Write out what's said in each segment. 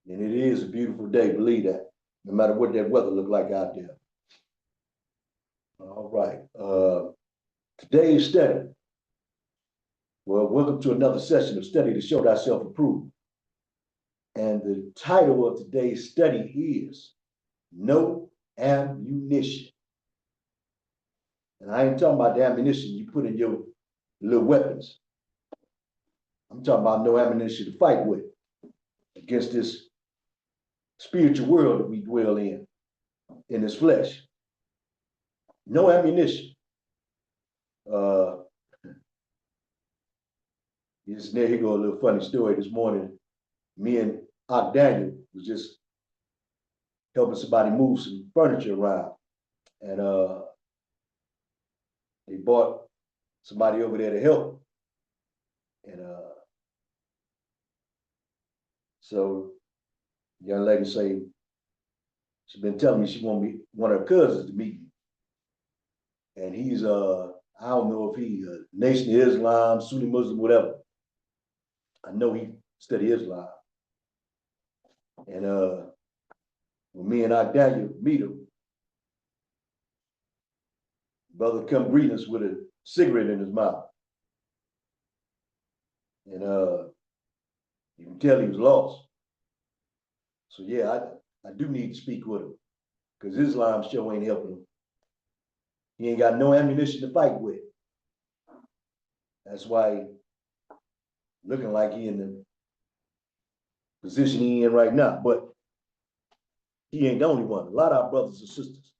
And it is a beautiful day, believe that, no matter what that weather look like out there. All right. Today's study. Well, welcome to another session of Study to Show Thyself Approved. And the title of today's study is No Ammunition. And I ain't talking about the ammunition you put in your little weapons. I'm talking about no ammunition to fight with against this spiritual world that we dwell in this flesh. No ammunition. Here you go, a little funny story this morning. Me and Ock Daniel was just helping somebody move some furniture around. And they brought somebody over there to help. And so the young lady say, she's been telling me she want one of her cousins to meet me. And he's I don't know if he Nation of Islam, Sunni Muslim, whatever. I know he studied Islam. And when me and Ock Daniel meet him, brother come greet us with a cigarette in his mouth. And you can tell he was lost. So yeah, I do need to speak with him because Islam sure ain't helping him. He ain't got no ammunition to fight with. That's why he looking like he in the position he in right now. But he ain't the only one. A lot of our brothers and sisters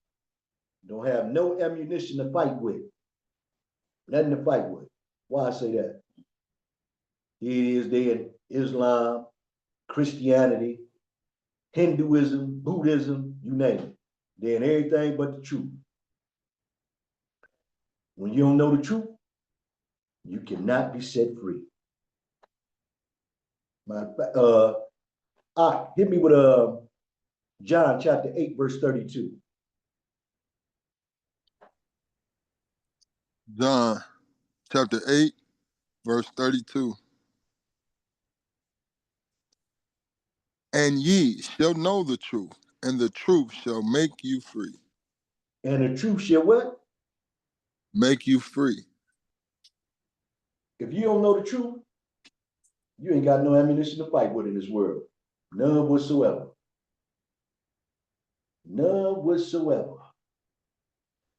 don't have no ammunition to fight with. Nothing to fight with. Why I say that? Here it is, they in Islam, Christianity, Hinduism, Buddhism, you name it. They're in everything but the truth. When you don't know the truth, you cannot be set free. Hit me with John chapter 8, verse 32. John chapter 8, verse 32. And ye shall know the truth, and the truth shall make you free. And the truth shall what? Make you free. If you don't know the truth, you ain't got no ammunition to fight with in this world. None whatsoever. None whatsoever.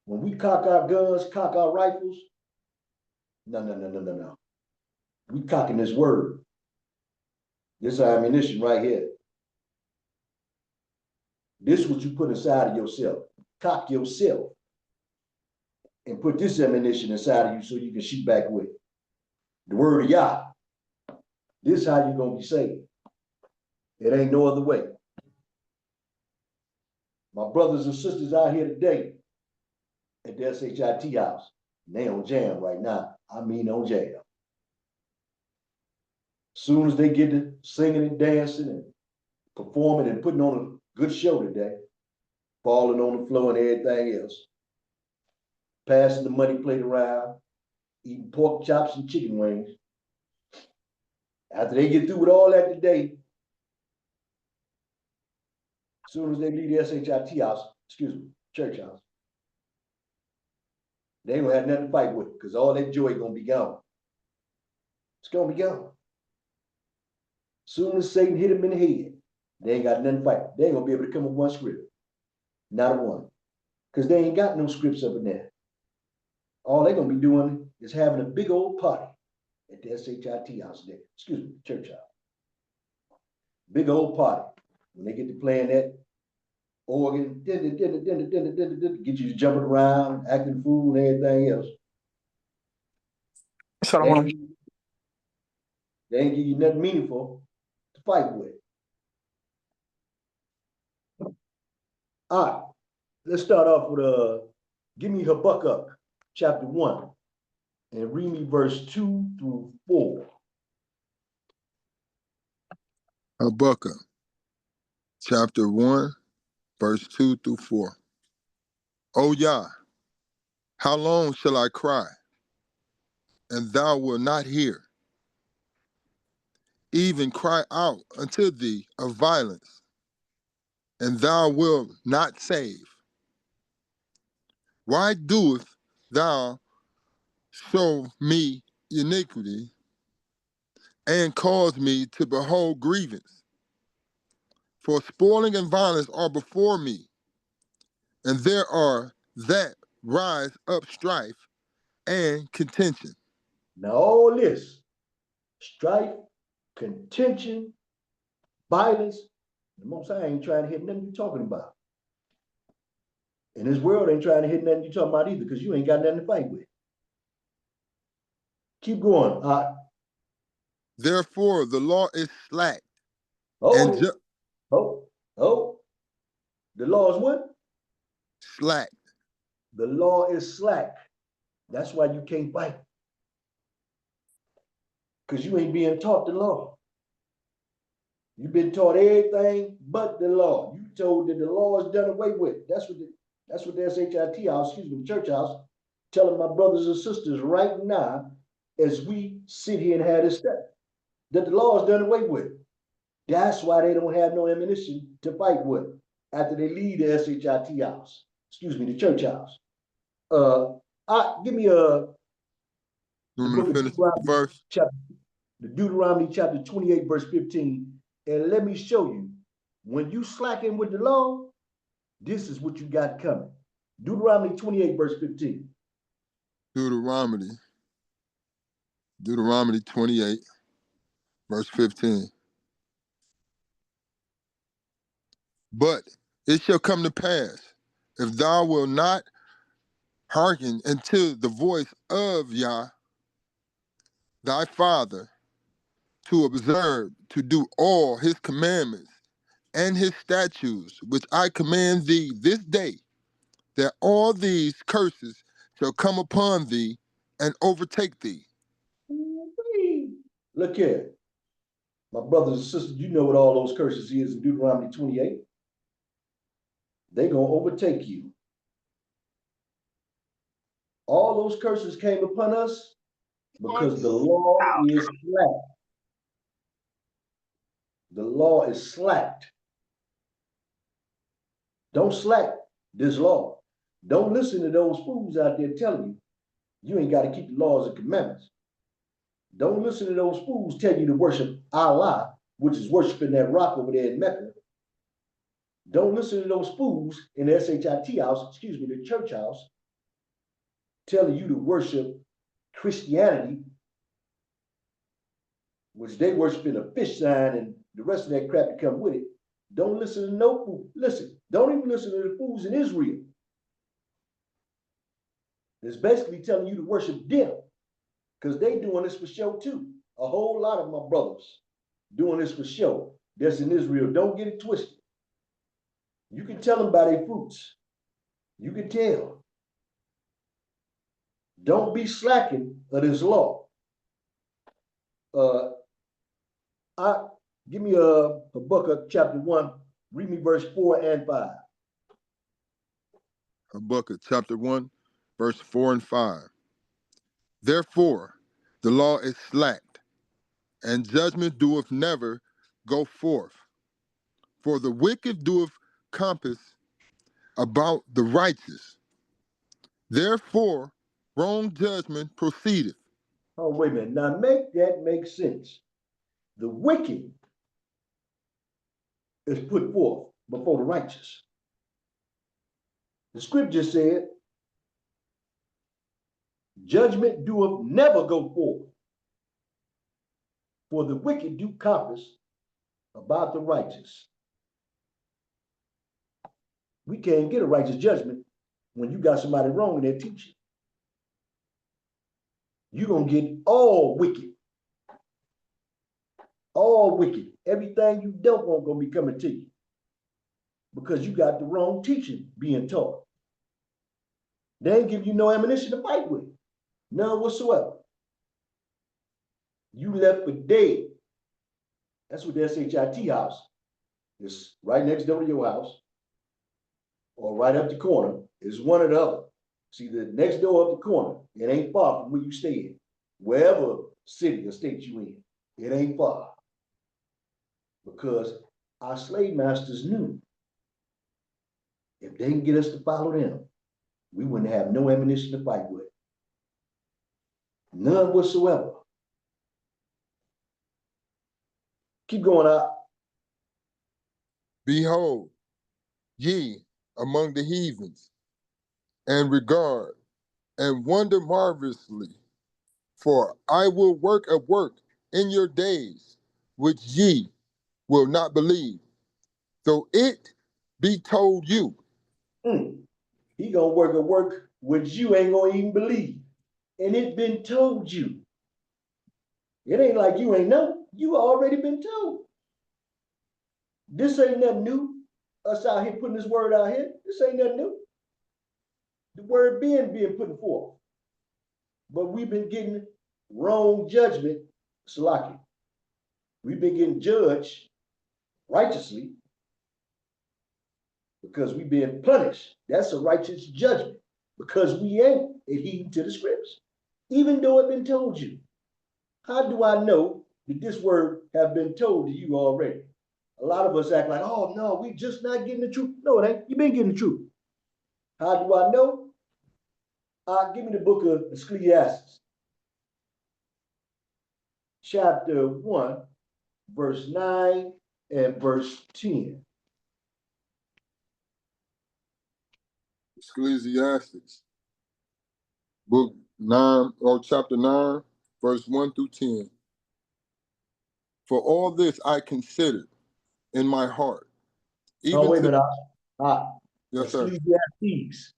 When we cock our guns, cock our rifles, no. We cocking this word. This ammunition right here. This is what you put inside of yourself. Cock yourself. And put this ammunition inside of you so you can shoot back with it. The word of Yah. This is how you're going to be saved. It ain't no other way. My brothers and sisters out here today at the SHIT house, they on jam right now. I mean on jam. Soon as they get to singing and dancing and performing and putting on a good show today, falling on the floor and everything else, passing the money plate around, eating pork chops and chicken wings. After they get through with all that today, as soon as they leave the SHIT house, church house, they ain't gonna have nothing to fight with because all that joy gonna be gone. It's gonna be gone. Soon as Satan hit them in the head, they ain't got nothing to fight. They ain't gonna be able to come with one script. Not a one. Because they ain't got no scripts up in there. All they're gonna be doing is having a big old party at the SHIT house there. Church house. Big old party. When they get to playing that organ, get you jumping around, acting fool and everything else. They ain't give you nothing meaningful to fight with. All right, let's start off with give me Habakkuk chapter 1 and read me verse 2 through 4. Habakkuk chapter 1, verse 2 through 4. O Yah, how long shall I cry, and thou wilt not hear? even cry out unto thee of violence, and thou wilt not save. Why doest thou show me iniquity, and cause me to behold grievance? For spoiling and violence are before me, and there are that rise up strife and contention. Now all this, strife, contention, violence, the Most High ain't trying to hit nothing you're talking about. And this world ain't trying to hit nothing you're talking about either, because you ain't got nothing to fight with. Keep going. Therefore the law is slack Hold and it. Oh. The law is what? slack. The law is slack. That's why you can't fight. Because you ain't being taught the law. You've been taught everything but the law. You told that the law is done away with. That's what the SHIT house, the church house, telling my brothers and sisters right now, as we sit here and have this stuff, that the law is done away with. That's why they don't have no ammunition to fight with after they leave the SHIT house. The church house. Give me You the want me book to of finish the verse? Deuteronomy chapter 28, verse 15. And let me show you, when you slacken with the law, this is what you got coming. Deuteronomy 28, verse 15. Deuteronomy 28, verse 15. But it shall come to pass, if thou wilt not hearken unto the voice of Yah, thy father, to observe, to do all his commandments and his statutes, which I command thee this day, that all these curses shall come upon thee and overtake thee. Look here. My brothers and sisters, you know what all those curses is in Deuteronomy 28. They're going to overtake you. All those curses came upon us because the law is slack. The law is slacked. Don't slack this law. Don't listen to those fools out there telling you ain't got to keep the laws and commandments. Don't listen to those fools tell you to worship Allah, which is worshiping that rock over there in Mecca. Don't listen to those fools in the SHIT house, the church house, telling you to worship Christianity, which they worship in a fish sign and the rest of that crap that come with it. Don't listen to no fool. Listen, don't even listen to the fools in Israel. It's basically telling you to worship them, because they doing this for show too. A whole lot of my brothers doing this for show. That's in Israel. Don't get it twisted. You can tell them by their fruits. You can tell. Don't be slacking of this law. Give me Habakkuk chapter 1. Read me verse 4 and 5. Habakkuk chapter 1, verse 4 and 5. Therefore, the law is slacked, and judgment doeth never go forth. For the wicked doeth compass about the righteous. Therefore, wrong judgment proceedeth. Oh, wait a minute. Now make that make sense. The wicked is put forth before the righteous. The scripture said, judgment doeth never go forth. For the wicked do compass about the righteous. We can't get a righteous judgment when you got somebody wrong in their teaching. You're going to get all wicked. All wicked. Everything you don't want going to be coming to you, because you got the wrong teaching being taught. They ain't give you no ammunition to fight with. None whatsoever. You left for dead. That's what the SHIT house is, right next door to your house, or right up the corner. It's one or the other. See, the next door up the corner, it ain't far from where you stay in. Wherever city or state you in, it ain't far. because our slave masters knew if they can get us to follow them, we wouldn't have no ammunition to fight with. None whatsoever. Keep going out. Behold, ye among the heathens, and regard and wonder marvelously, for I will work a work in your days, which ye will not believe, though it be told you. He gonna work a work which you ain't gonna even believe. And it been told you. It ain't like you ain't know. You already been told. This ain't nothing new. Us out here putting this word out here. This ain't nothing new. The word being put forth. But we've been getting wrong judgment, Salaki. We've been getting judged righteously because we've been punished. That's a righteous judgment because we ain't adhering to the scripts, even though it been told you. How do I know that this word have been told to you already? A lot of us act like, oh no, we just not getting the truth. No, it ain't. You've been getting the truth. How do I know? Give me the book of Ecclesiastes, chapter 1, verse 9 and verse 10. Ecclesiastes, book 9, or chapter 9, verse 1 through 10. For all this I considered in my heart, Oh, even wait a to... minute. Yes, sir. Ecclesiastes,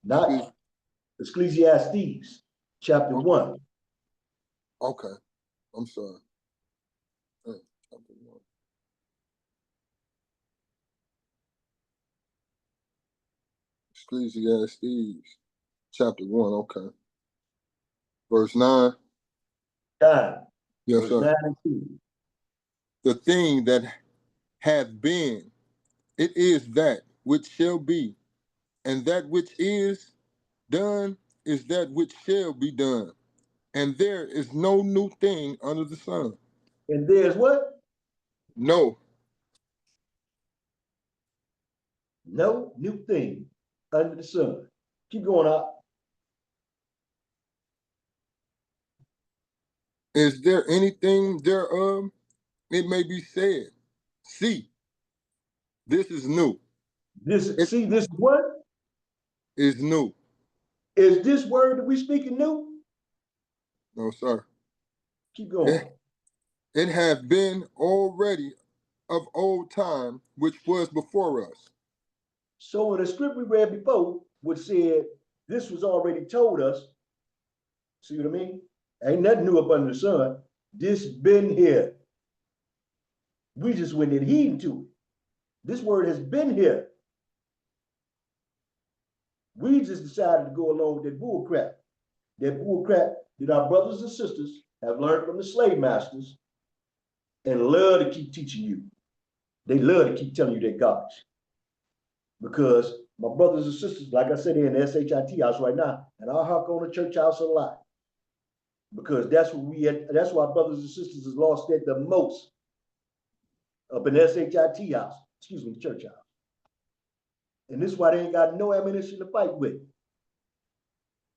not Ecclesiastes, chapter Okay. 1. Okay, I'm sorry. Chapter 1. Ecclesiastes, chapter 1, okay. Verse 9. 9, Yes, verse sir. 9 and 10. The thing that hath been, it is that which shall be, and that which is done is that which shall be done. And there is no new thing under the sun. And there's what? No. No new thing under the sun. Keep going up. Is there anything thereof? It may be said, see, this is new. It This what? is new. Is this word that we speaking new? No, sir. Keep going. It hath been already of old time, which was before us. So in the script we read before, which said this was already told us, see what I mean? Ain't nothing new up under the sun. This been here. We just went in heeding to it. This word has been here. We just decided to go along with that bull crap. That bull crap that our brothers and sisters have learned from the slave masters and love to keep teaching you. They love to keep telling you that garbage. Because my brothers and sisters, like I said, they're in the SHIT house right now, and I hark on the church house a lot. Because that's why brothers and sisters has lost it the most up in the SHIT house, excuse me, the church house. And this is why they ain't got no ammunition to fight with.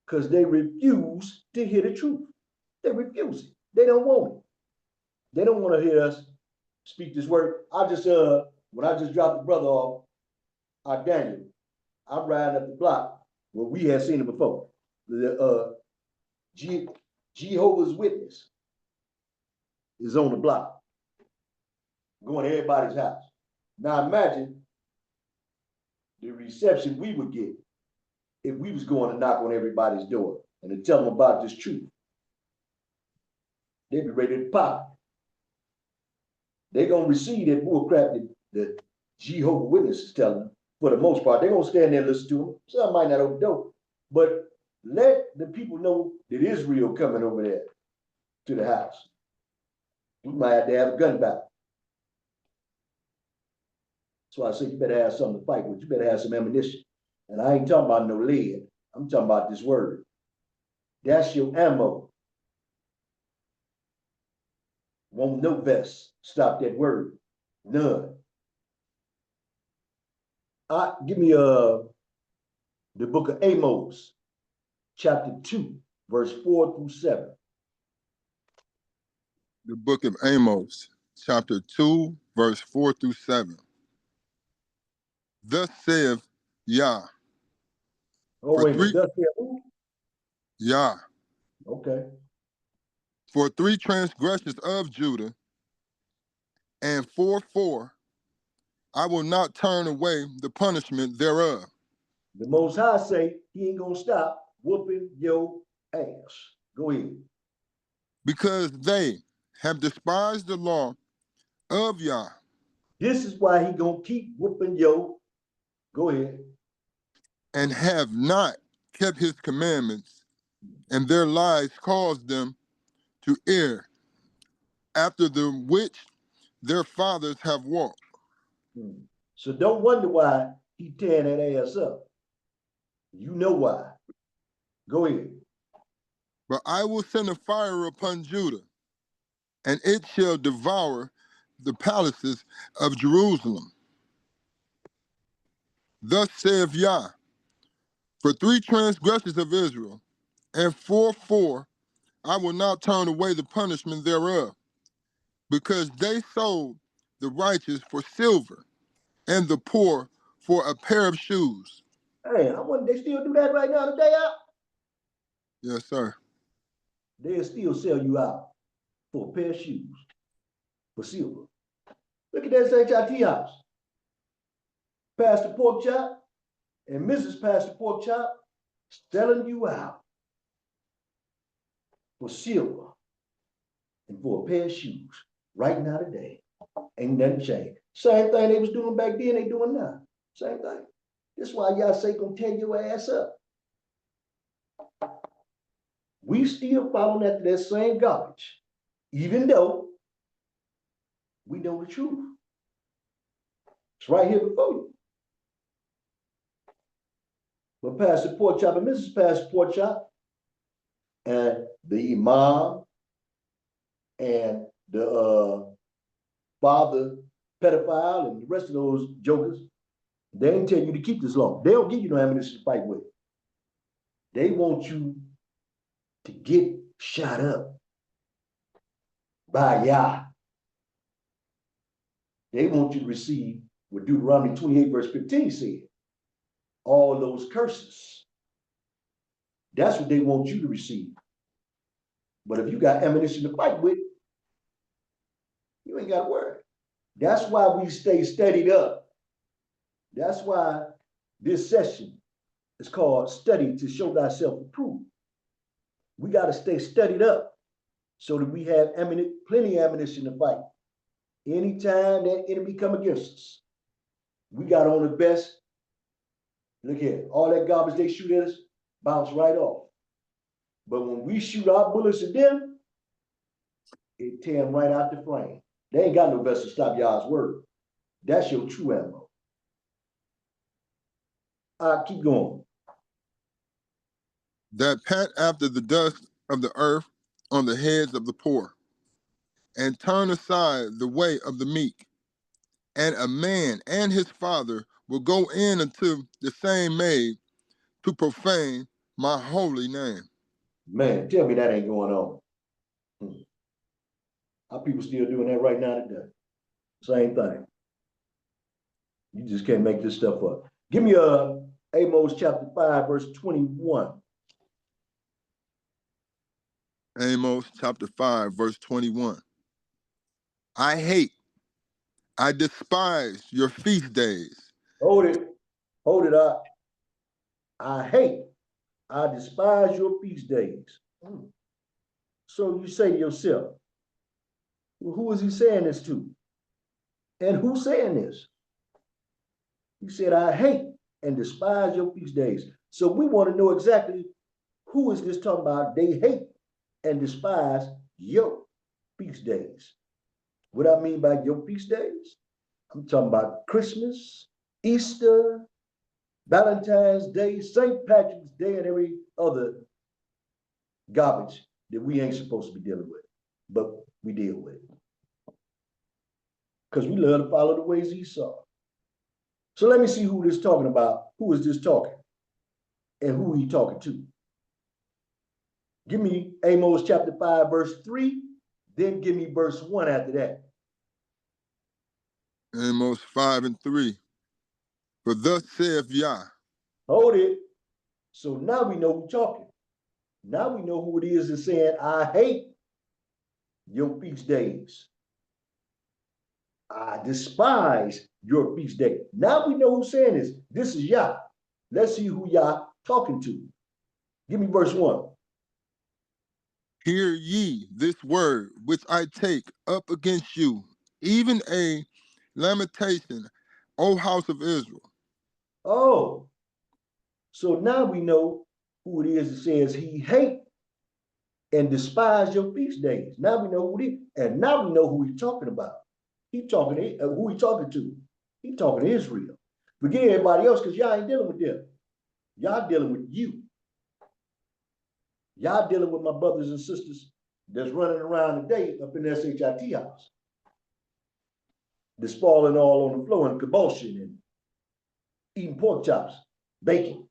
Because they refuse to hear the truth. They refuse it. They don't want it. They don't want to hear us speak this word. When I just dropped the brother off, Daniel, I'm riding up the block where we had seen it before. The Jehovah's Witness is on the block, going to everybody's house. Now imagine the reception we would get if we was going to knock on everybody's door and to tell them about this truth. They'd be ready to pop. They're gonna receive that bull crap that Jehovah's Witness is telling them. For the most part, they're gonna stand there and listen to them. Some might not open the door, but let the people know that Israel coming over there to the house. We might have to have a gun battle. So I say you better have something to fight with. You better have some ammunition. And I ain't talking about no lead. I'm talking about this word. That's your ammo. Won't no vest stop that word. None. Give me the book of Amos, chapter 2, verse 4 through 7. The book of Amos, chapter 2, verse 4 through 7. Thus saith Yah, Oh, for wait a minute. three, Thus saith who? Yah, Okay. for 3 transgressions of Judah, and for 4, I will not turn away the punishment thereof. The Most High say he ain't gonna stop whooping your ass. Go ahead. Because they have despised the law of Yah, This is why he gonna keep whooping your. Go ahead. and have not kept his commandments, and their lies caused them to err, after the which their fathers have walked. So don't wonder why he tearing that ass up. You know why. Go ahead. But I will send a fire upon Judah, and it shall devour the palaces of Jerusalem. Thus saith Yah, for 3 transgressions of Israel, and for 4, I will not turn away the punishment thereof, because they sold the righteous for silver, and the poor for a pair of shoes. Hey, I wonder they still do that right now today out. Yes, sir. They'll still sell you out for a pair of shoes for silver. Look at that HIT house. Pastor Pork Chop and Mrs. Pastor Pork Chop selling you out for silver and for a pair of shoes right now today. Ain't nothing changed. Same thing they was doing back then, they doing now. Same thing. That's why y'all say gonna tear your ass up. We still following after that same garbage, even though we know the truth. It's right here before you. But Pastor Pork Chop and Mrs. Pastor Pork Chop and the Imam and the father pedophile and the rest of those jokers, they ain't tell you to keep this long. They don't give you no ammunition to fight with. They want you to get shot up by Yah. They want you to receive what Deuteronomy 28 verse 15 said. All those curses. That's what they want you to receive. But if you got ammunition to fight with, you ain't got to worry. That's why we stay studied up. That's why this session is called Study to Show Thyself Approved. We got to stay studied up so that we have plenty of ammunition to fight. Anytime that enemy come against us, we got on the best. Look here, all that garbage they shoot at us, bounce right off. But when we shoot our bullets at them, it tear them right out the frame. They ain't got no vest to stop y'all's word. That's your true ammo. All right, keep going. That pat after the dust of the earth on the heads of the poor, and turn aside the way of the meek. And a man and his father will go in unto the same maid to profane my holy name. Man, tell me that ain't going on. Our people still doing that right now today. Same thing. You just can't make this stuff up. Give me Amos chapter 5, verse 21. Amos chapter 5, verse 21. I despise your feast days. Hold it up. I despise your feast days. So you say to yourself, well, who is he saying this to? And who's saying this? He said, I hate and despise your feast days. So we want to know exactly who is this talking about. They hate and despise your feast days. What I mean by your feast days, I'm talking about Christmas, Easter, Valentine's Day, St. Patrick's Day, and every other garbage that we ain't supposed to be dealing with, but we deal with it. because we love to follow the ways of Esau. So let me see who this talking about. Who is this talking? And who he talking to? Give me Amos chapter 5, verse 3. Then give me verse 1 after that. Amos 5 and 3. For thus saith Yah. Hold it. So now we know who's talking. Now we know who it is that's saying, I hate your feast days. I despise your feast day. Now we know who's saying this. This is Yah. Let's see who Yah talking to. Give me verse 1. Hear ye this word which I take up against you, even a lamentation, O house of Israel. Oh, so now we know who it is that says he hate and despise your feast days. Now we know who it is. And now we know who he's talking about. He talking to, who he talking to. He talking to Israel. Forget everybody else because y'all ain't dealing with them. Y'all dealing with you. Y'all dealing with my brothers and sisters that's running around today up in the SHIT house. That's falling all on the floor in convulsion and eating pork chops, bacon,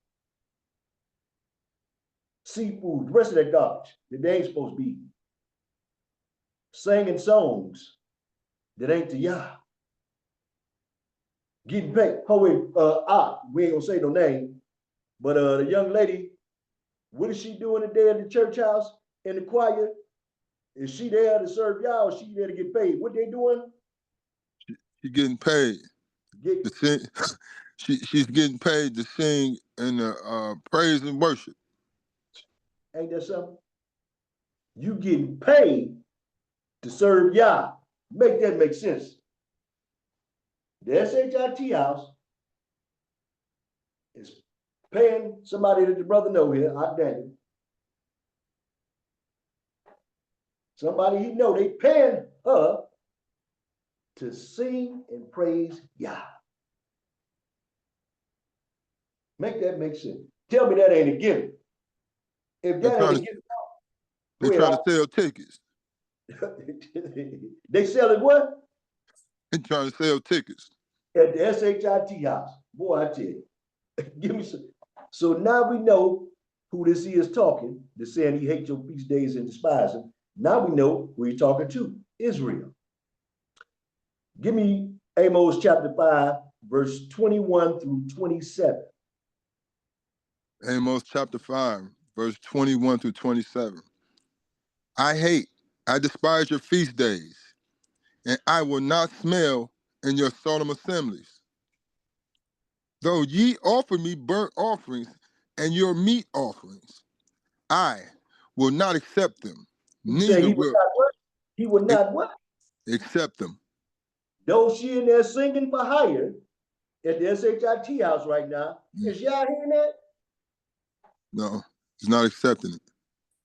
seafood, the rest of that garbage that they ain't supposed to be eating. Singing songs that ain't to Yah. Getting paid. Oh, wait, we ain't gonna say no name, but the young lady, what is she doing today at the church house in the choir? Is she there to serve y'all or she there to get paid? What they doing? She's getting paid to sing. She's getting paid to sing in the praise and worship. Ain't that something? You getting paid to serve Yah. Make that make sense. The SHIT house is paying somebody that the brother know here, Daniel. Somebody he know, they paying her to sing and praise Yah. Make that make sense. Tell me that ain't a given. If that ain't a given, they're trying to sell tickets. They selling what? They're trying to sell tickets. At the SHIT house. Boy, I tell you. Give me some. So now we know who this is talking, that's saying he hates your feast days and despise them. Now we know who he's talking to, Israel. Give me Amos chapter 5, verse 21 through 27. Amos chapter 5, verse 21 through 27. I despise your feast days, and I will not smell in your solemn assemblies. Though ye offer me burnt offerings and your meat offerings, I will not accept them, neither will he would not what? Accept them. Though she in there singing for hire at the SHIT house right now, is y'all hearing that? No, he's not accepting it.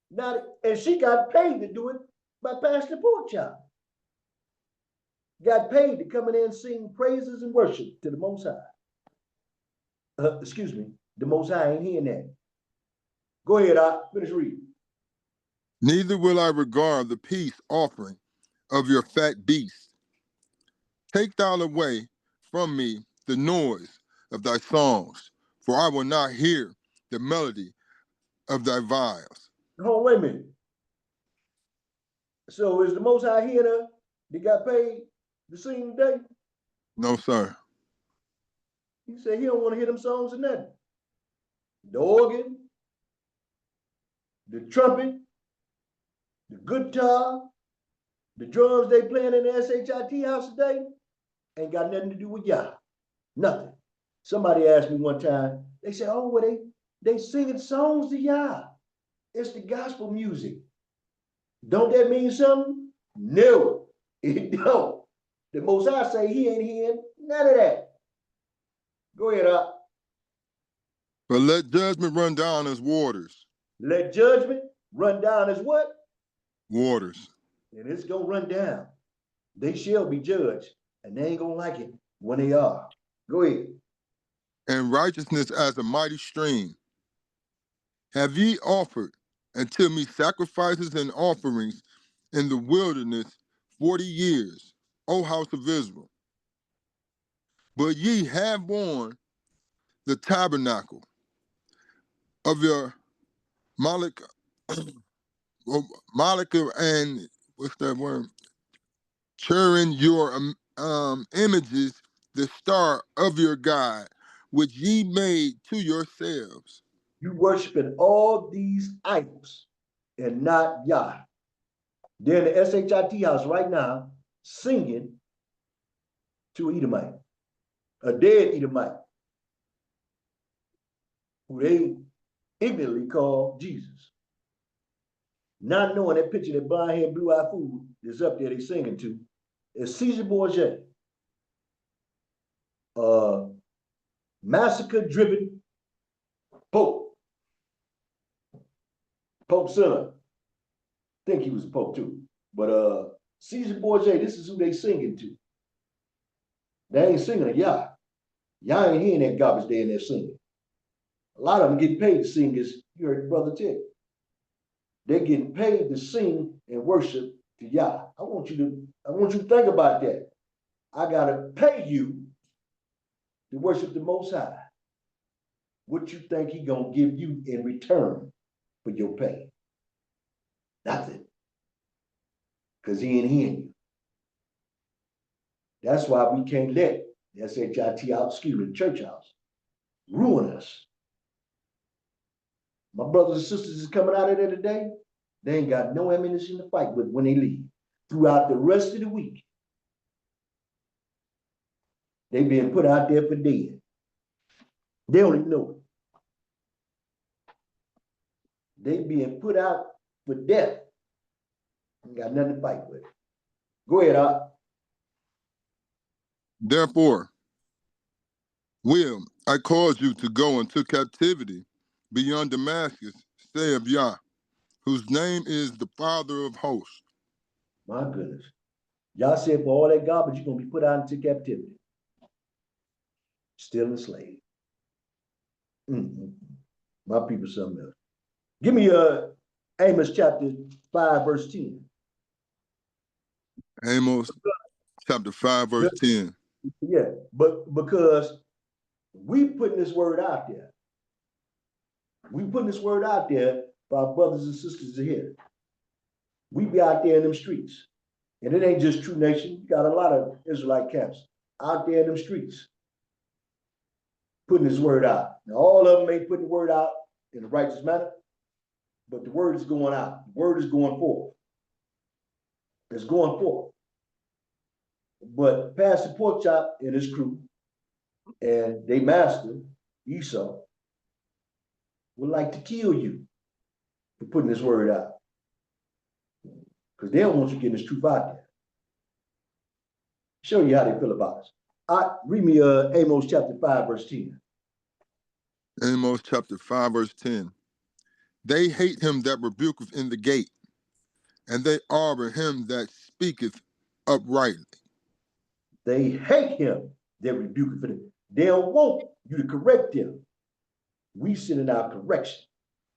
Not, and she got paid to do it by Pastor Pork Chop. Got paid to come in there and sing praises and worship to the Most High. Excuse me, the Most High ain't hearing that. Go ahead, finish reading. Neither will I regard the peace offering of your fat beasts. Take thou away from me the noise of thy songs, for I will not hear the melody of thy viols. Oh, wait a minute. So is the Most High hearing her? They got paid to sing today? No, sir. He said he don't want to hear them songs or nothing. The organ, the trumpet, the guitar, the drums they playing in the SHIT house today ain't got nothing to do with Yah. Nothing. Somebody asked me one time, they said, oh, well, they singing songs to Yah. It's the gospel music. Don't that mean something? No, it don't. The Most High say he ain't hearing none of that. Go ahead, But let judgment run down as waters. Let judgment run down as what? Waters. And it's going to run down. They shall be judged, and they ain't going to like it when they are. Go ahead. And righteousness as a mighty stream. Have ye offered unto me sacrifices and offerings in the wilderness 40 years, O house of Israel. But ye have worn the tabernacle of your Moloch, Moloch and what's that word? Cheering your images, the star of your God, which ye made to yourselves. You worshiping all these idols and not Yah. They're in the SHIT house right now singing to Edomite, a dead Edomite, who they ignorantly call Jesus. Not knowing that picture, that blonde haired, blue eyed fool is up there they singing to, is Caesar Borgia, massacre driven Pope. Pope son. I think he was a Pope too. But Caesar Borgia, this is who they singing to. They ain't singing to Yah. Y'all ain't hearing that garbage they in there singing. A lot of them get paid to sing, as you heard Brother Ted. They're getting paid to sing and worship to Yah. I want you to think about that. I gotta pay you to worship the Most High. What you think he gonna give you in return for your pay? Nothing. Because he ain't hearing you. That's why we can't let the SHIT out, the church house, ruin us. My brothers and sisters is coming out of there today. They ain't got no ammunition to fight with when they leave. Throughout the rest of the week, they being put out there for dead. They don't even know it. They being put out for death. Ain't got nothing to fight with. Go ahead, Art. Therefore, will I cause you to go into captivity beyond Damascus, saith Yah, whose name is the Father of hosts. My goodness. Y'all said for all that garbage, you're going to be put out into captivity. Still enslaved. My people, something else. Give me Amos chapter 5, verse 10. Amos chapter 5, verse 10. Yeah, but because we putting this word out there. We putting this word out there for our brothers and sisters to hear. We be out there in them streets. And it ain't just True Nation. You got a lot of Israelite camps out there in them streets putting this word out. Now, all of them ain't putting the word out in a righteous manner, but the word is going out. The word is going forth. It's going forth. But Pastor Porkchop and his crew and they master, Esau, would like to kill you for putting this word out. Because they don't want you getting this truth out there. Show you how they feel about us. Read me Amos chapter 5, verse 10. Amos chapter 5, verse 10. They hate him that rebuketh in the gate, and they arbor him that speaketh uprightly. They hate him that rebuketh him. They don't want you to correct them. We sending out correction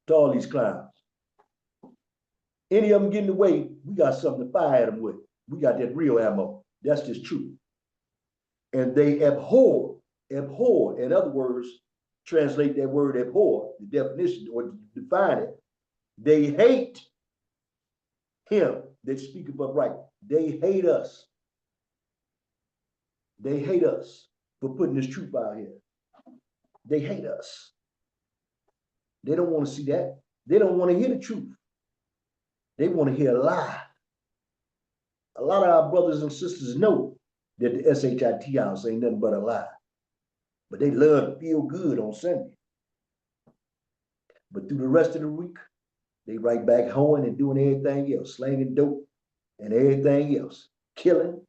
to all these clowns. Any of them getting away, we got something to fire at them with. We got that real ammo. That's just true. And they abhor. In other words, translate that word abhor, the definition or define it. They hate him that speaketh upright. They hate us. They hate us for putting this truth out here. They hate us. They don't want to see that. They don't want to hear the truth. They want to hear a lie. A lot of our brothers and sisters know that the SHIT house ain't nothing but a lie. But they love to feel good on Sunday. But through the rest of the week, they right back hoeing and doing everything else, slanging dope and everything else, killing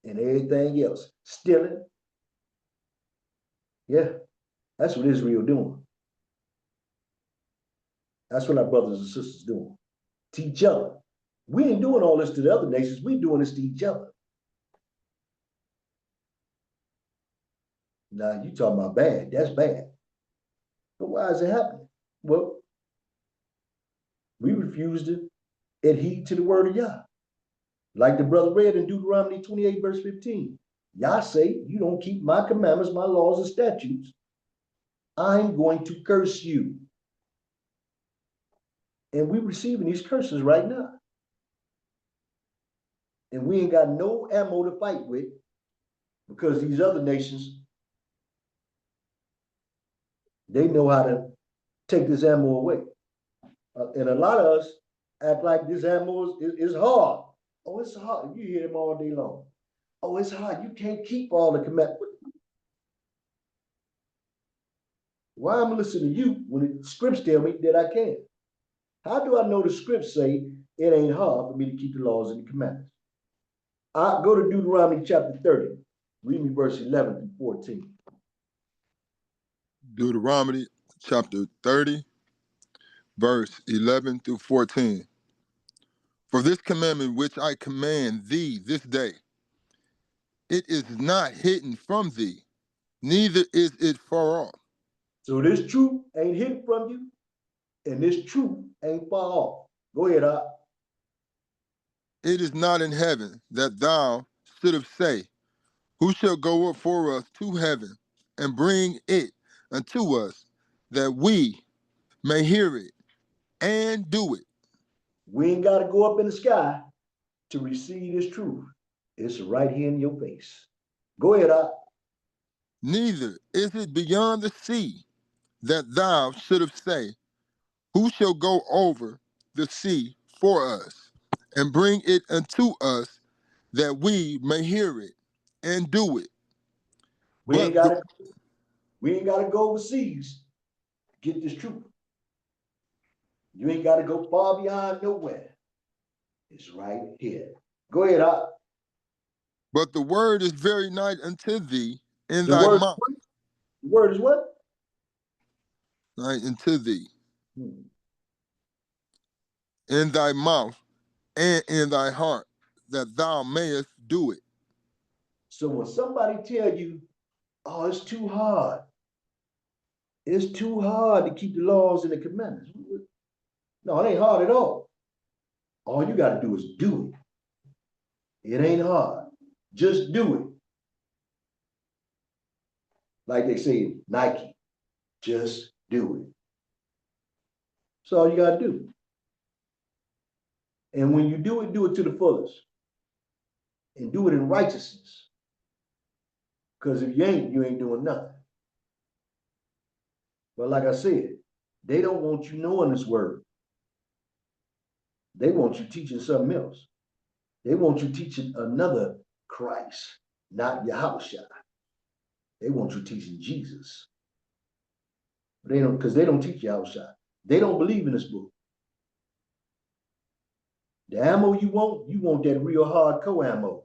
and everything else, stealing. Yeah, that's what Israel doing. That's what our brothers and sisters doing. To each other. We ain't doing all this to the other nations. We doing this to each other. Now, you talking about bad. That's bad. But why is it happening? Well, we refuse to adhere to the word of Yah. Like the brother read in Deuteronomy 28, verse 15. Yah say, you don't keep my commandments, my laws, and statutes, I'm going to curse you. And we're receiving these curses right now. And we ain't got no ammo to fight with because these other nations, they know how to take this ammo away. And a lot of us act like this ammo is hard. Oh, it's hard. You hear them all day long. Oh, it's hard. You can't keep all the commandments. Why am I listening to you when the scripts tell me that I can? How do I know the scripts say it ain't hard for me to keep the laws and the commandments? I go to Deuteronomy chapter 30. Read me verse 11 through 14. Deuteronomy chapter 30, verse 11 through 14. For this commandment which I command thee this day, it is not hidden from thee, neither is it far off. So this truth ain't hidden from you, and this truth ain't far off. Go ahead, It is not in heaven that thou shouldst say, who shall go up for us to heaven and bring it unto us, that we may hear it and do it. We ain't got to go up in the sky to receive this truth. It's right here in your face. Go ahead, Neither is it beyond the sea that thou shouldst say, who shall go over the sea for us and bring it unto us, that we may hear it and do it. We But ain't got to. We ain't got to go overseas to get this truth. You ain't got to go far beyond nowhere. It's right here. Go ahead, but the word is very nigh unto thee in The thy word. mouth, The word is what? nigh unto thee Hmm. in thy mouth and in thy heart, that thou mayest do it. So when somebody tell you, "Oh, it's too hard," it's too hard to keep the laws and the commandments. No, it ain't hard at all. All you got to do is do it. It ain't hard. Just do it. Like they say, Nike, just do it. That's all you got to do. And when you do it to the fullest. And do it in righteousness. Because if you ain't doing nothing. But like I said, they don't want you knowing this word. They want you teaching something else. They want you teaching another Christ, not Yahushua. They want you teaching Jesus. They don't, because they don't teach Yahushua. They don't believe in this book. The ammo you want that real hardcore ammo.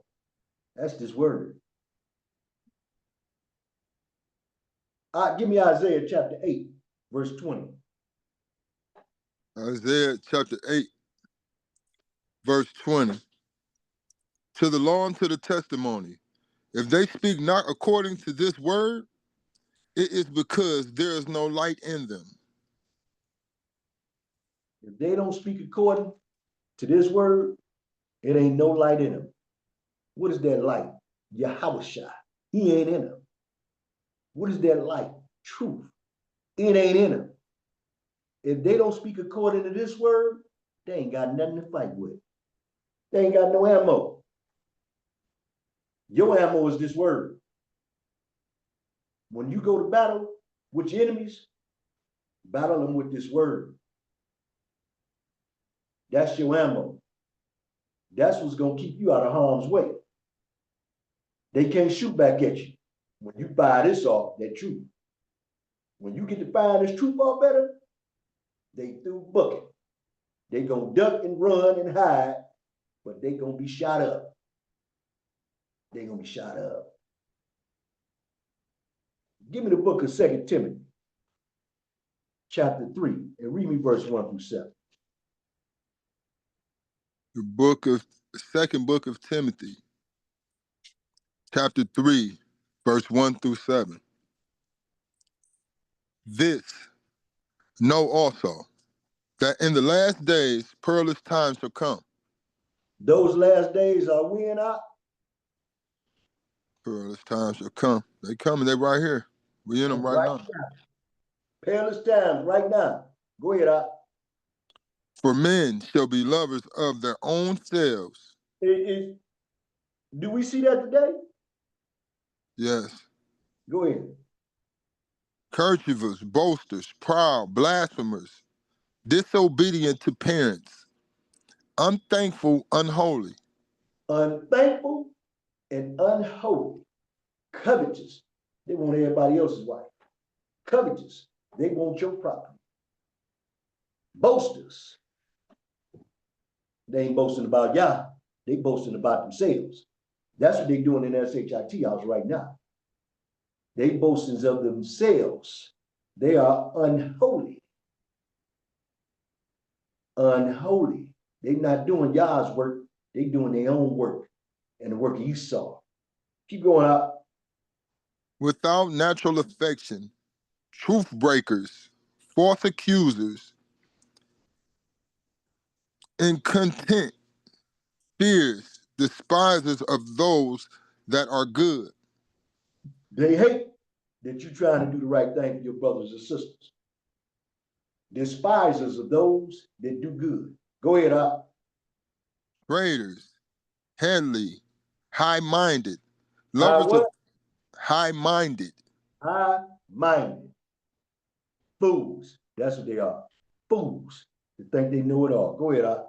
That's this word. Give me Isaiah chapter 8, verse 20. Isaiah chapter 8, verse 20. To the law and to the testimony, if they speak not according to this word, it is because there is no light in them. If they don't speak according to this word, it ain't no light in them. What is that light? Yahushua. He ain't in them. What is that light? Truth. It ain't in them. If they don't speak according to this word, they ain't got nothing to fight with. They ain't got no ammo. Your ammo is this word. When you go to battle with your enemies, battle them with this word. That's your ammo. That's what's going to keep you out of harm's way. They can't shoot back at you. When you fire this off, that truth. When you get to fire this truth off better, they through booking. They gonna duck and run and hide, but they gonna be shot up. They gonna be shot up. Give me the book of 2 Timothy, chapter 3, and read me verse 1 through 7. The second book of Timothy, chapter 3, verse 1 through 7. This know also, that in the last days perilous times shall come. Those last days are when I. Perilous times shall come. They coming. They right here. We in them right Right now. now. Perilous times right now. Go ahead, I. For men shall be lovers of their own selves. Do we see that today? Yes. Go ahead. Courteous, boasters, proud, blasphemers, disobedient to parents, unthankful, unholy, Unthankful and unholy. Covetous. They want everybody else's wife. Covetous. They want your property. Boasters. They ain't boasting about Yah. They boasting about themselves. That's what they doing in SHIT house right now. They boastings of themselves. They are unholy. Unholy. They not doing Yah's work. They doing their own work and the work of Esau. Keep going out. without natural affection, truth breakers, false accusers, incontent, fierce, despisers of those that are good. They hate that you're trying to do the right thing for your brothers and sisters. Despisers of those that do good. Go ahead, out. Traitors, headly, high-minded, High lovers of what? high-minded, High-minded. Fools. That's what they are. Fools that think they know it all. Go ahead, out.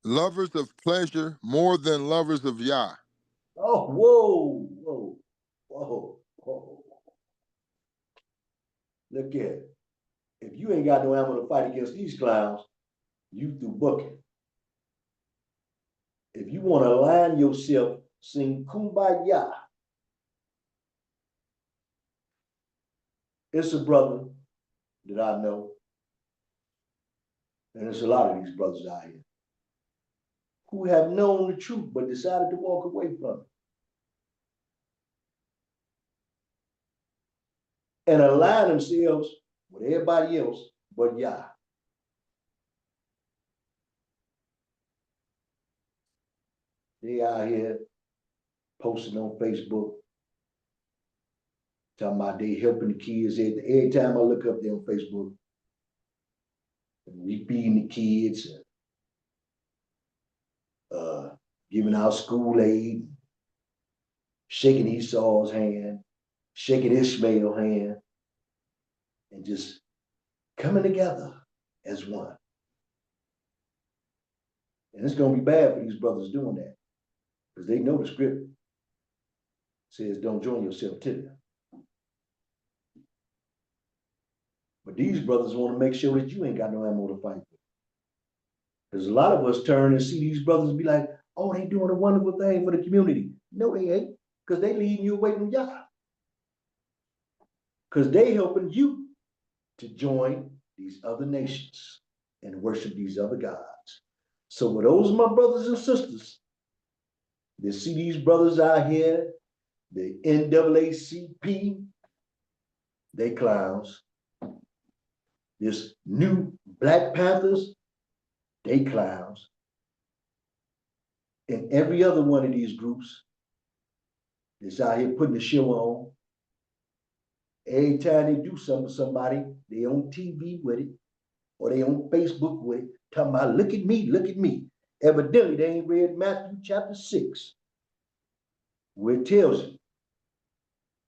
lovers of pleasure more than lovers of Yah. Oh, whoa, whoa, whoa, whoa. Look at it. If you ain't got no ammo to fight against these clowns, you through booking. If you want to align yourself, sing Kumbaya. It's a brother that I know, and there's a lot of these brothers out here who have known the truth but decided to walk away from it and align themselves with everybody else but Yah. They out here posting on Facebook, talking about they helping the kids. Every time I look up there on Facebook, we feeding the kids, giving out school aid, shaking Esau's hand, shaking Ishmael's hand, and just coming together as one. And it's going to be bad for these brothers doing that because they know the script says don't join yourself to them. But these brothers want to make sure that you ain't got no ammo to fight with. Because a lot of us turn and see these brothers and be like, oh, they doing a wonderful thing for the community. No, they ain't, because they leading you away from Yah. Because they helping you to join these other nations and worship these other gods. So for those my brothers and sisters that see these brothers out here, the NAACP, they clowns. This new Black Panthers, they clowns. And every other one of these groups that's out here putting the show on, every time they do something to somebody, they on TV with it, or they on Facebook with it, talking about, look at me, look at me. Evidently, they ain't read Matthew chapter 6, where it tells you,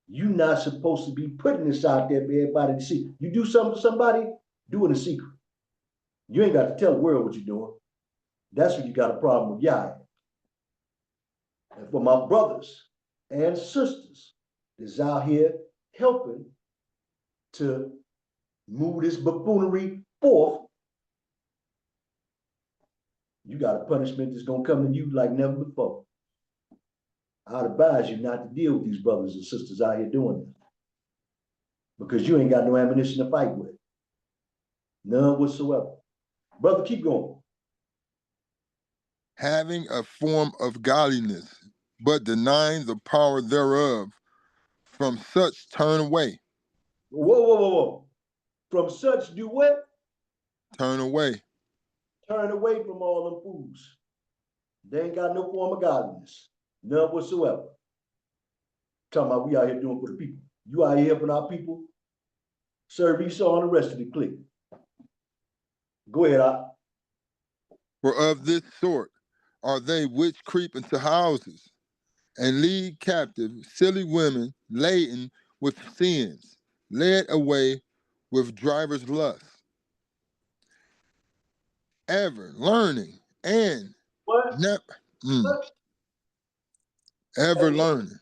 you're not supposed to be putting this out there for everybody to see. You do something to somebody, do it in secret. You ain't got to tell the world what you're doing. That's when you got a problem with Yah. And for my brothers and sisters that's out here helping to move this buffoonery forth, you got a punishment that's going to come to you like never before. I'd advise you not to deal with these brothers and sisters out here doing this because you ain't got no ammunition to fight with. None whatsoever. Brother, keep going. Having a form of godliness, but denying the power thereof, from such turn away. Whoa, whoa, whoa, whoa. From such do what? Turn away. Turn away from all them fools. They ain't got no form of godliness, none whatsoever. Talking about we out here doing for the people. You out here helping our people serve Esau and the rest of the clique. Go ahead, Op. For of this sort are they which creep into houses and lead captive silly women laden with sins, led away with drivers' lust, ever learning and What? What? ever learning.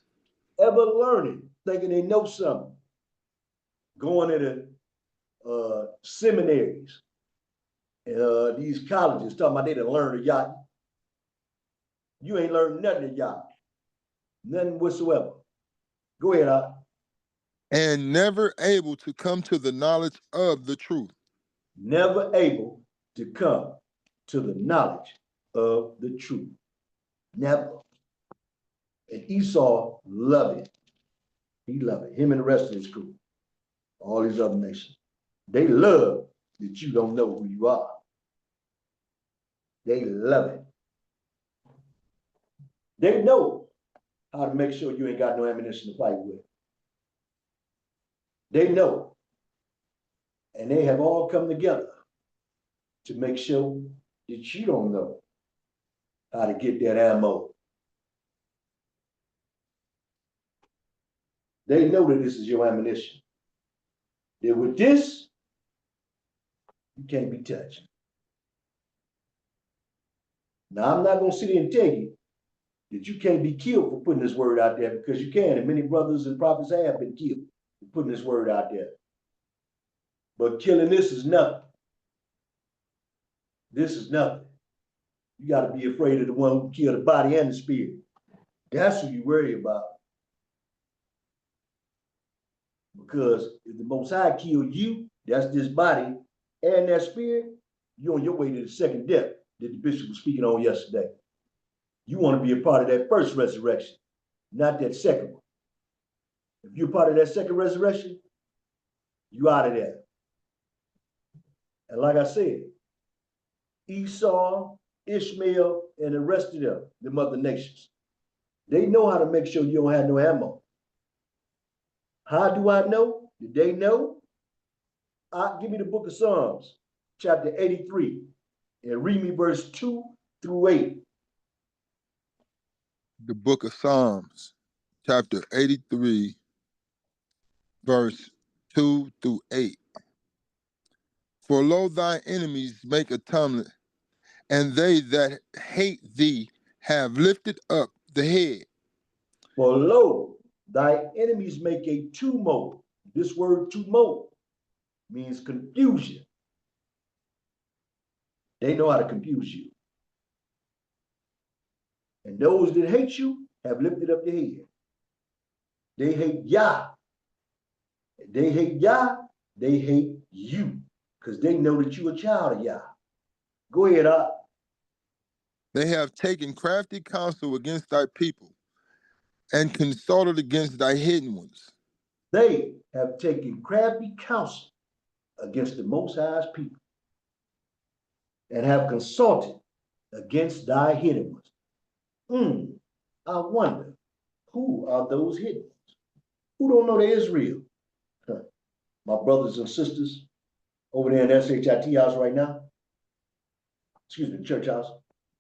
Ever learning, thinking they know something, going into seminaries and these colleges, talking about they done learned a yacht. You ain't learned nothing a yacht, nothing whatsoever. Go ahead, Op. And never able to come to the knowledge of the truth. Never able to come to the knowledge of the truth. Never. And Esau loved it. He loved it. Him and the rest of his crew, all these other nations. They love that you don't know who you are. They love it. They know how to make sure you ain't got no ammunition to fight with. They know. And they have all come together to make sure that you don't know how to get that ammo. They know that this is your ammunition. That with this, you can't be touched. Now, I'm not going to sit here and tell you that you can't be killed for putting this word out there, because you can, and many brothers and prophets have been killed for putting this word out there. But killing this is nothing. This is nothing. You got to be afraid of the one who killed the body and the spirit. That's who you worry about. Because if the Most High killed you, that's this body and that spirit, you're on your way to the second death that the bishop was speaking on yesterday. You want to be a part of that first resurrection, not that second one. If you're part of that second resurrection, you out of there. And like I said, Esau, Ishmael, and the rest of them, the other nations, they know how to make sure you don't have no ammo. How do I know? Did they know? Give me the book of Psalms, chapter 83, and read me verse 2 through 8. The book of Psalms, chapter 83, verse 2 through 8. For lo, thy enemies make a tumult, and they that hate thee have lifted up the head. For lo, thy enemies make a tumult. This word tumult means confusion. They know how to confuse you. And those that hate you have lifted up their head. They hate Yah. They hate Yah, they hate you, because they know that you're a child of Yah. Go ahead, Op. They have taken crafty counsel against thy people, and consulted against thy hidden ones. They have taken crafty counsel against the Most High's people, and have consulted against thy hidden ones. I wonder, who are those hidden ones? Who don't know they're Israel? My brothers and sisters over there in SHIT house right now, excuse me, church house,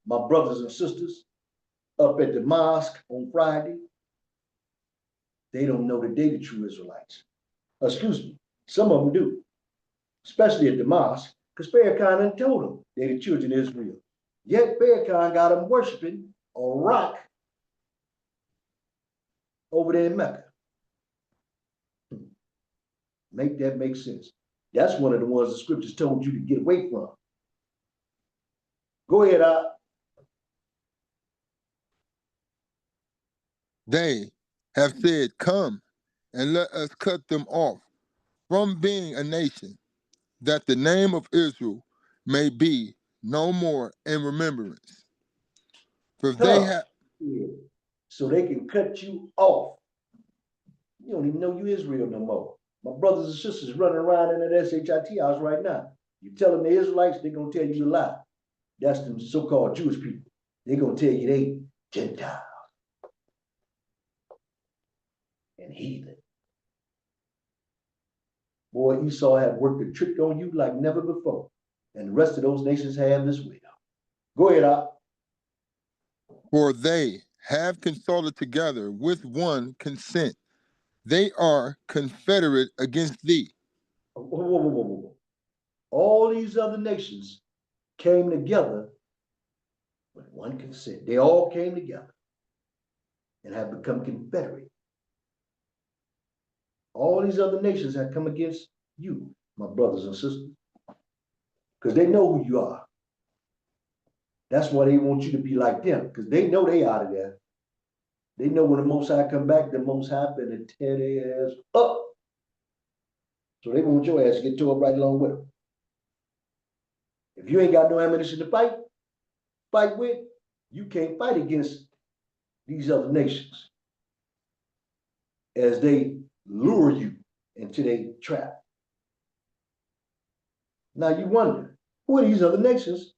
my brothers and sisters up at the mosque on Friday, they don't know that they the true Israelites. Excuse me, some of them do, especially at the mosque, because Farrakhan told them they the children of Israel. Yet Farrakhan got them worshiping a rock over there in Mecca. Make that make sense. That's one of the ones the scriptures told you to get away from. Go ahead, Op. They have said, come and let us cut them off from being a nation, that the name of Israel may be no more in remembrance. For they have, so they can cut you off. You don't even know you Israel no more. My brothers and sisters running around in that SHIT house right now. You tell them the Israelites, they're going to tell you a lie. That's the so-called Jewish people. they're gonna tell you they Gentile and heathen. Boy, Esau had worked a trick on you like never before. And the rest of those nations have as well. Go ahead, Op. For they have consulted together with one consent. They are confederate against thee. Whoa, whoa, whoa, whoa, whoa. All these other nations came together with one consent. They all came together and have become confederate. All these other nations have come against you, my brothers and sisters, because they know who you are. That's why they want you to be like them, because they know they out of there. They know when the Most High come back, the Most High finna tear their ass up. So they want your ass to get tore up right along with them. If you ain't got no ammunition to fight with, you can't fight against these other nations as they lure you into their trap. Now you wonder, who are these other nations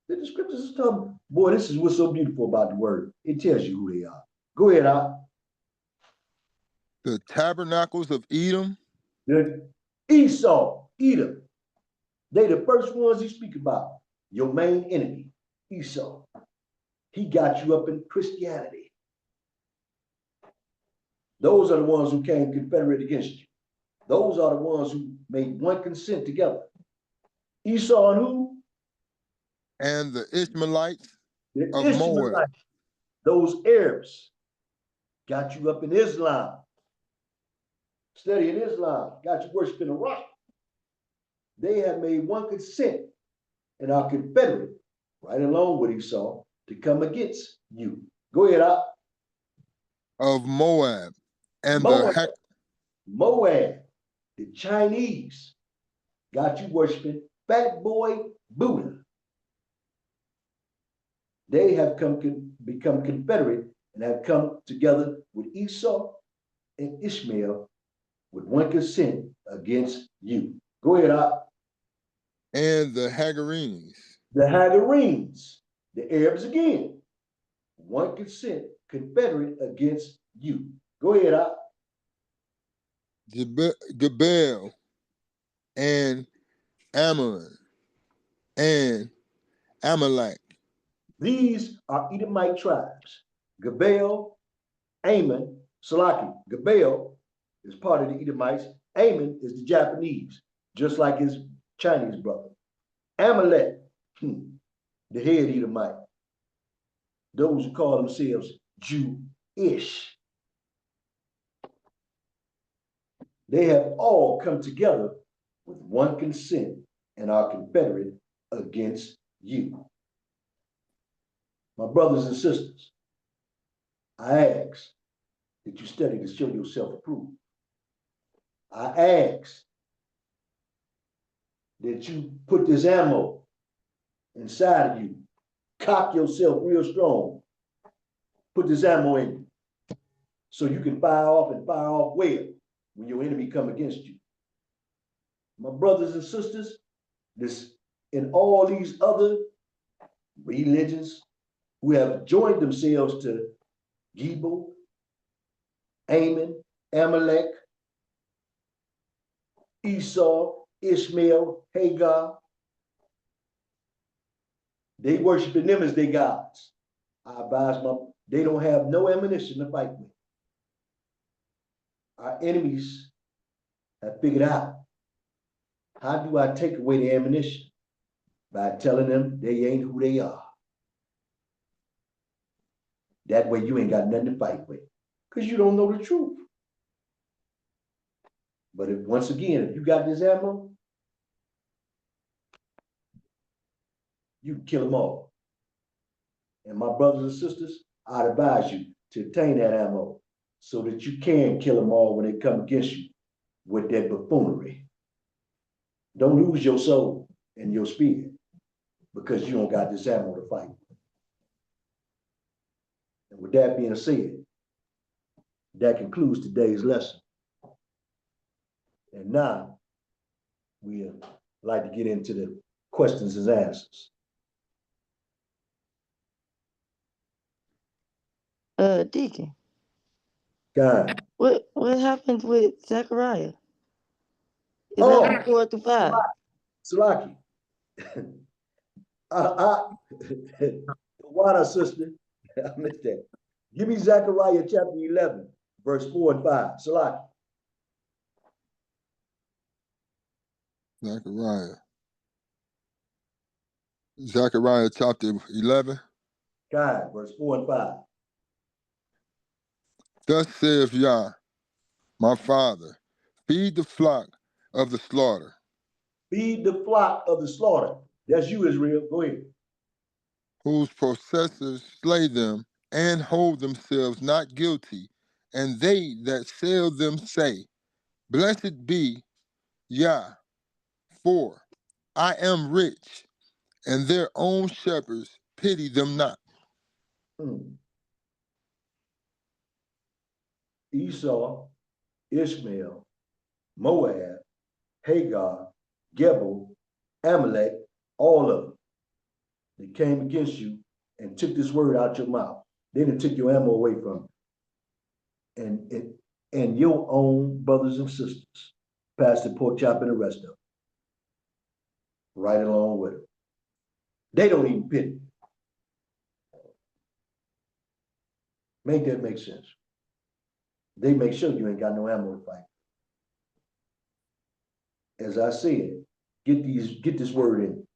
that the scriptures is talking? Boy, this is what's so beautiful about the word. It tells you who they are. Go ahead, Al. The tabernacles of Edom. The Esau, Edom. They the first ones he speak about. Your main enemy, Esau. He got you up in Christianity. Those are the ones who came confederate against you. Those are the ones who made one consent together. Esau and who? And the Ishmaelites The of Moab. Ishmaelites. Those Arabs got you up in Islam. Studying Islam, got you worshiping Iraq. They have made one consent and are confederate, right along with Esau, to come against you. Go ahead, Op. Of Moab. And Moab, the Moab, the Chinese, got you worshiping Fat Boy Buddha. They have become confederate and have come together with Esau and Ishmael with one consent against you. Go ahead, Op. and the Hagarenes. The Hagarenes, the Arabs again, one consent, confederate against you. Go ahead, Op. Gebel and Ammon and Amalek. These are Edomite tribes. Gebel, Ammon, Salaki. Gebel is part of the Edomites. Ammon is the Japanese, just like his Chinese brother. Amalek, the head Edomite. Those who call themselves Jewish. They have all come together with one consent and are confederate against you. My brothers and sisters, I ask that you study to show yourself approved. I ask that you put this ammo inside of you, cock yourself real strong, put this ammo in you so you can fire off and fire off well when your enemy come against you. My brothers and sisters, this in all these other religions who have joined themselves to Gebel, Ammon, Amalek, Esau, Ishmael, Hagar. They worshiping them as their gods. I advise they don't have no ammunition to fight with. Our enemies have figured out, how do I take away the ammunition? By telling them they ain't who they are. That way you ain't got nothing to fight with, because you don't know the truth. But once again, if you got this ammo, you can kill them all. And my brothers and sisters, I'd advise you to obtain that ammo so that you can kill them all when they come against you with that buffoonery. Don't lose your soul and your spirit because you don't got this ammo to fight. And with that being said, that concludes today's lesson. And now we like to get into the questions and answers. Deacon, God. what happened with Zechariah? 11, Oh, 4 through 5. Salaki. The water sister. I missed that. Give me Zechariah chapter 11, verse 4 and 5. Salaki. Zechariah chapter 11. God, verse 4 and 5. Thus saith Yah, my father, feed the flock of the slaughter, Feed the flock of the slaughter. That's you, Israel. Go ahead. whose possessors slay them and hold themselves not guilty, and they that sell them say, Blessed be Yah, for I am rich, and their own shepherds pity them not. Esau, Ishmael, Moab, Hagar, Gebel, Amalek, all of them. They came against you and took this word out your mouth. They done took your ammo away from you. And your own brothers and sisters, Pastor Pork Chop and the rest of them, right along with them. They don't even pity. Make that make sense. They make sure you ain't got no ammo to fight. As I said, get this word in.